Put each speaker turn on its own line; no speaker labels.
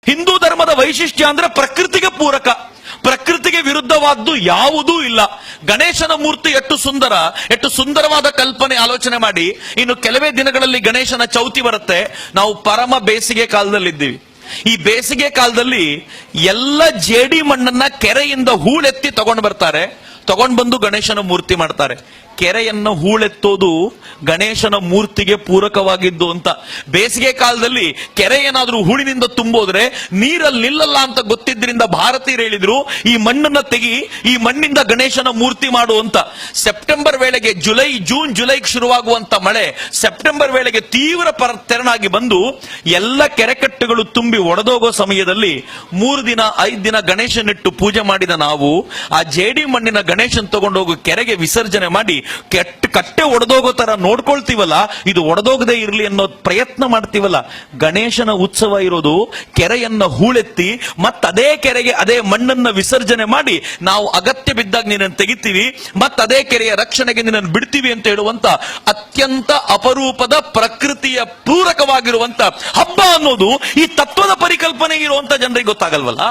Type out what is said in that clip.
ಹಿಂದೂ ಧರ್ಮದ ವೈಶಿಷ್ಟ್ಯ ಅಂದ್ರೆ ಪ್ರಕೃತಿಗೆ ಪೂರಕ, ಪ್ರಕೃತಿಗೆ ವಿರುದ್ಧವಾದ್ದು ಯಾವುದೂ ಇಲ್ಲ. ಗಣೇಶನ ಮೂರ್ತಿ ಎಷ್ಟು ಸುಂದರವಾದ ಕಲ್ಪನೆ. ಆಲೋಚನೆ ಮಾಡಿ, ಇನ್ನು ಕೆಲವೇ ದಿನಗಳಲ್ಲಿ ಗಣೇಶನ ಚೌತಿ ಬರುತ್ತೆ. ನಾವು ಪರಮ ಬೇಸಿಗೆ ಕಾಲದಲ್ಲಿದ್ದೀವಿ. ಈ ಬೇಸಿಗೆ ಕಾಲದಲ್ಲಿ ಎಲ್ಲ ಜೇಡಿ ಮಣ್ಣನ್ನ ಕೆರೆಯಿಂದ ಹೂಳೆತ್ತಿ ತಗೊಂಡು ಬರ್ತಾರೆ, ತಗೊಂಡು ಬಂದು ಗಣೇಶನ ಮೂರ್ತಿ ಮಾಡ್ತಾರೆ. ಕೆರೆಯನ್ನು ಹೂಳೆತ್ತೋದು ಗಣೇಶನ ಮೂರ್ತಿಗೆ ಪೂರಕವಾಗಿದ್ದು ಅಂತ. ಬೇಸಿಗೆ ಕಾಲದಲ್ಲಿ ಕೆರೆ ಏನಾದ್ರೂ ಹೂಳಿನಿಂದ ತುಂಬೋದ್ರೆ ನೀರಲ್ಲಿ ನಿಲ್ಲಲ್ಲ ಅಂತ ಗೊತ್ತಿದ್ರಿಂದ ಭಾರತೀಯರು ಹೇಳಿದ್ರು, ಈ ಮಣ್ಣನ್ನ ತೆಗಿ, ಈ ಮಣ್ಣಿಂದ ಗಣೇಶನ ಮೂರ್ತಿ ಮಾಡು ಅಂತ. ಸೆಪ್ಟೆಂಬರ್ ವೇಳೆಗೆ ಜೂನ್ ಜುಲೈಗೆ ಶುರುವಾಗುವಂತ ಮಳೆ ಸೆಪ್ಟೆಂಬರ್ ವೇಳೆಗೆ ತೀವ್ರ ತೆರನಾಗಿ ಬಂದು ಎಲ್ಲ ಕೆರೆಕಟ್ಟೆಗಳು ತುಂಬಿ ಒಡೆದೋಗೋ ಸಮಯದಲ್ಲಿ 3 ದಿನ 5 ದಿನ ಗಣೇಶನಿಟ್ಟು ಪೂಜೆ ಮಾಡಿದ ನಾವು ಆ ಜೇಡಿ ಮಣ್ಣಿನ ಗಣೇಶನ್ ತಗೊಂಡೋಗಿ ಕೆರೆಗೆ ವಿಸರ್ಜನೆ ಮಾಡಿ ಕಟ್ಟೆ ಒಡೆದೋಗೋ ತರ ನೋಡ್ಕೊಳ್ತೀವಲ್ಲ, ಇದು ಒಡೆದೋಗದೆ ಇರಲಿ ಅನ್ನೋ ಪ್ರಯತ್ನ ಮಾಡ್ತೀವಲ್ಲ. ಗಣೇಶನ ಉತ್ಸವ ಇರೋದು ಕೆರೆಯನ್ನ ಹೂಳೆತ್ತಿ ಅದೇ ಕೆರೆಗೆ ಅದೇ ಮಣ್ಣನ್ನ ವಿಸರ್ಜನೆ ಮಾಡಿ ನಾವು ಅಗತ್ಯ ಬಿದ್ದಾಗ ನಿನ್ನನ್ನು ತೆಗಿತೀವಿ, ಅದೇ ಕೆರೆಯ ರಕ್ಷಣೆಗೆ ನಿನ್ನನ್ನು ಬಿಡ್ತೀವಿ ಅಂತ ಹೇಳುವಂತ ಅತ್ಯಂತ ಅಪರೂಪದ ಪ್ರಕೃತಿಯ ಪೂರಕವಾಗಿರುವಂತ ಹಬ್ಬ ಅನ್ನೋದು ಈ ತತ್ವದ ಪರಿಕಲ್ಪನೆ ಇರುವಂತ ಜನರಿಗೆ ಗೊತ್ತಾಗಲ್ವಲ್ಲ.